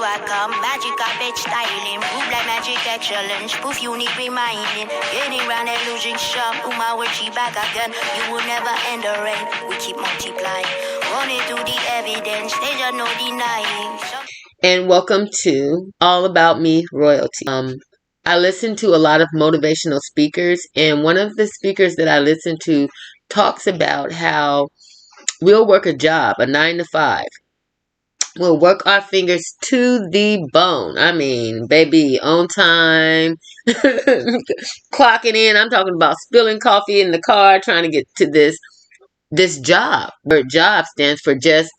I come. Magic carpet styling. Move like magic excellence. Proof unique reminding. Getting round that losing shop. My word, she back again. You will never end the rain. We keep multiplying. Running through the evidence. There's just no denying. And welcome to All About Me Royalty. I listen to a lot of motivational speakers, and one of the speakers that I listen to talks about how we'll work a job, a 9 to 5. We'll work our fingers to the bone. I mean, baby, on time, clocking in. I'm talking about spilling coffee in the car, trying to get to this job. Where job stands for just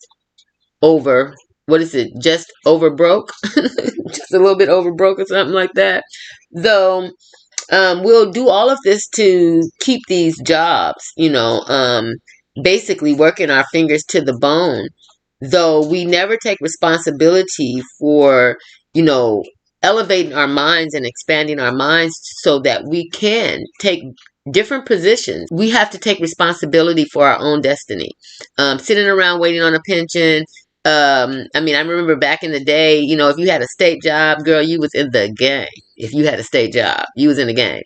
over, what is it? Just over broke? Just a little bit over broke or something like that. Though, we'll do all of this to keep these jobs, basically working our fingers to the bone. Though we never take responsibility for, elevating our minds and expanding our minds so that we can take different positions. We have to take responsibility for our own destiny. Sitting around waiting on a pension. I remember back in the day, if you had a state job, girl, you was in the game. If you had a state job, you was in the game.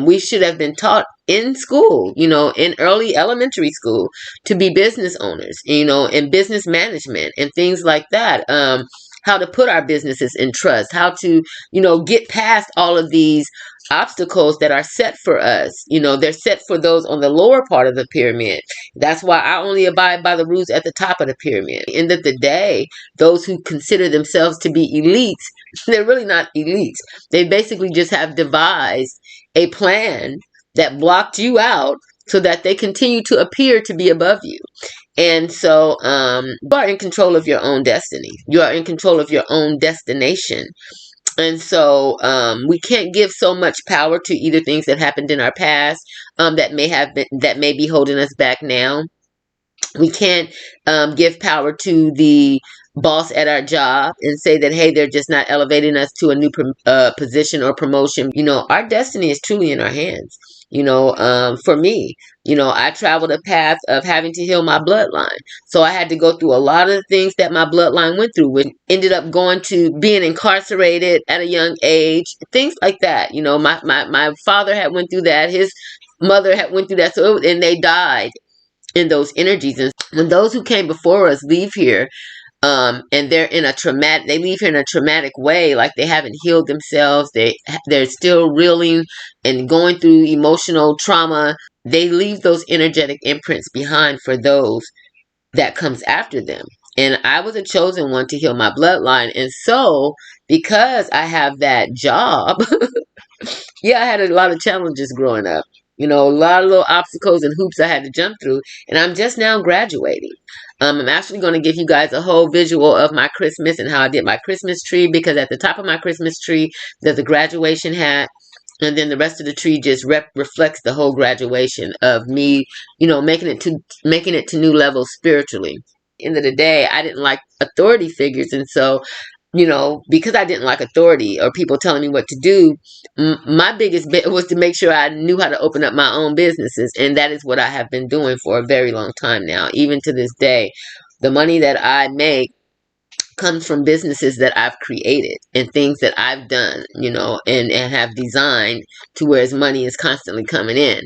We should have been taught in school, in early elementary school to be business owners, in business management and things like that. How to put our businesses in trust, how to, get past all of these obstacles that are set for us. They're set for those on the lower part of the pyramid. That's why I only abide by the rules at the top of the pyramid. End of the day, those who consider themselves to be elites, they're really not elites. They basically just have devised a plan that blocked you out so that they continue to appear to be above you. And so you are in control of your own destiny. You are in control of your own destination. And so we can't give so much power to either things that happened in our past that may be holding us back now. We can't give power to the boss at our job and say that, hey, they're just not elevating us to a new position or promotion. Our destiny is truly in our hands. For me, I traveled a path of having to heal my bloodline. So I had to go through a lot of the things that my bloodline went through, which ended up going to being incarcerated at a young age, things like that. My father had went through that. His mother had went through that. And they died in those energies. And when those who came before us leave here, and they leave here in a traumatic way, like they haven't healed themselves. They're still reeling and going through emotional trauma. They leave those energetic imprints behind for those that comes after them. And I was a chosen one to heal my bloodline. And so, because I have that job, I had a lot of challenges growing up. A lot of little obstacles and hoops I had to jump through. And I'm just now graduating. I'm actually going to give you guys a whole visual of my Christmas and how I did my Christmas tree, because at the top of my Christmas tree, there's a graduation hat. And then the rest of the tree just reflects the whole graduation of me, making it to new levels spiritually. End of the day, I didn't like authority figures. And so, because I didn't like authority or people telling me what to do, my biggest bit was to make sure I knew how to open up my own businesses. And that is what I have been doing for a very long time now. Even to this day, the money that I make comes from businesses that I've created and things that I've done, and have designed to where money is constantly coming in.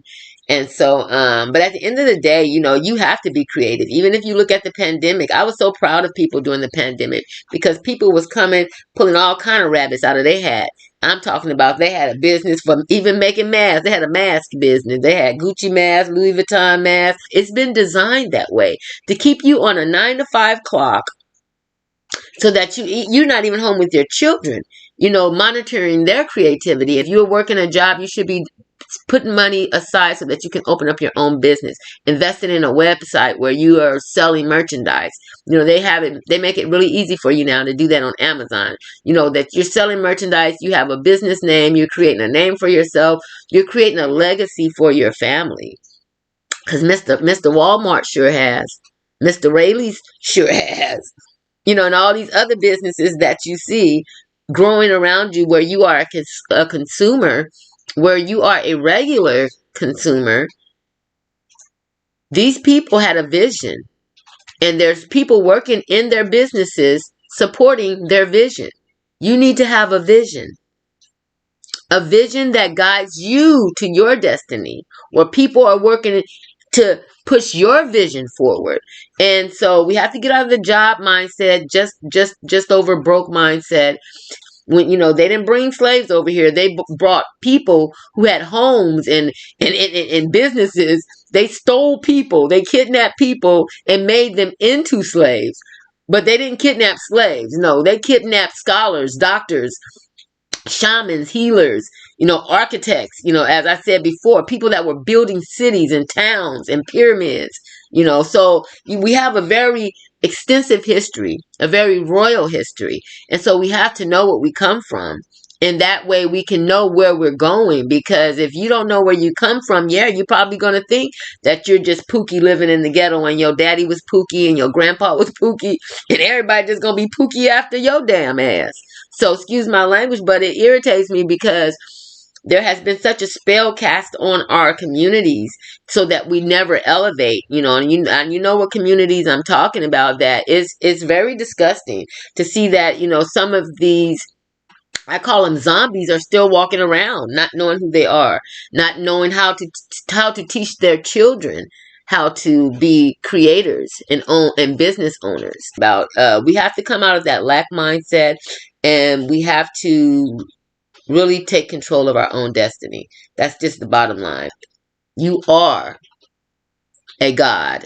And so, but at the end of the day, you have to be creative. Even if you look at the pandemic, I was so proud of people during the pandemic because people was pulling all kind of rabbits out of their hat. I'm talking about they had a business for even making masks. They had a mask business. They had Gucci masks, Louis Vuitton masks. It's been designed that way to keep you on a 9 to 5 clock so that you're not even home with your children, monitoring their creativity. If you're working a job, you should be putting money aside so that you can open up your own business, investing in a website where you are selling merchandise. They make it really easy for you now to do that on Amazon. That you're selling merchandise, you have a business name, you're creating a name for yourself, you're creating a legacy for your family. Because Mr. Walmart sure has. Mr. Rayleigh's sure has. And all these other businesses that you see growing around you where you are a consumer, where you are a regular consumer. These people had a vision, and there's people working in their businesses supporting their vision. You need to have a vision that guides you to your destiny, where people are working to push your vision forward. And so we have to get out of the job mindset, just over broke mindset. When, they didn't bring slaves over here, they brought people who had homes and businesses. They stole people, they kidnapped people and made them into slaves. But they didn't kidnap slaves. No, they kidnapped scholars, doctors, shamans, healers, architects, as I said before, people that were building cities and towns and pyramids, so we have a very extensive history, a very royal history. And so we have to know what we come from. And that way we can know where we're going. Because if you don't know where you come from, you're probably going to think that you're just Pookie living in the ghetto and your daddy was Pookie and your grandpa was Pookie and everybody just going to be Pookie after your damn ass. So excuse my language, but it irritates me because there has been such a spell cast on our communities so that we never elevate, and you know what communities I'm talking about. That it's very disgusting to see that, some of these, I call them zombies, are still walking around, not knowing who they are, not knowing how to teach their children how to be creators and business owners. We have to come out of that lack mindset, and we have to really take control of our own destiny. That's just the bottom line. You are a god,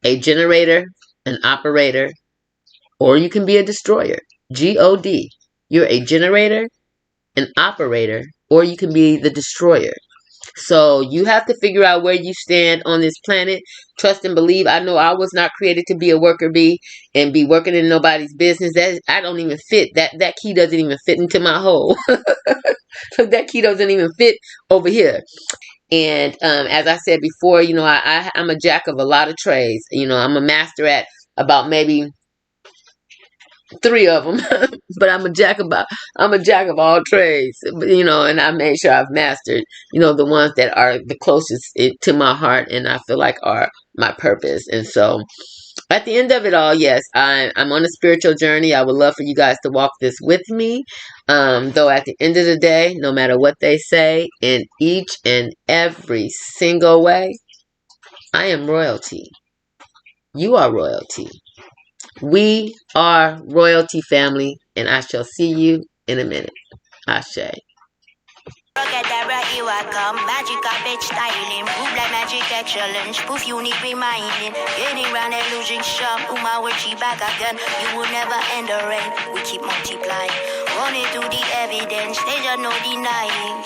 a generator, an operator, or you can be a destroyer. G-O-D. You're a generator, an operator, or you can be the destroyer. So you have to figure out where you stand on this planet. Trust and believe. I know I was not created to be a worker bee and be working in nobody's business. I don't even fit. That key doesn't even fit into my hole. That key doesn't even fit over here. And as I said before, I'm a jack of a lot of trades. I'm a master at about maybe 3 of them, but I'm a jack of all trades, and I made sure I've mastered, the ones that are the closest to my heart and I feel like are my purpose. And so at the end of it all, yes, I'm on a spiritual journey. I would love for you guys to walk this with me. Though at the end of the day, no matter what they say, in each and every single way, I am royalty. You are royalty. We are royalty, family, and I shall see you in a minute. Ashe. Rocketera, here I come. Magical bitch styling. Move like magic that challenge. Proof unique reminding. Getting round and losing shop. My word, she back again. You will never end the rain. We keep multiplying. Running through the evidence. There's no denying.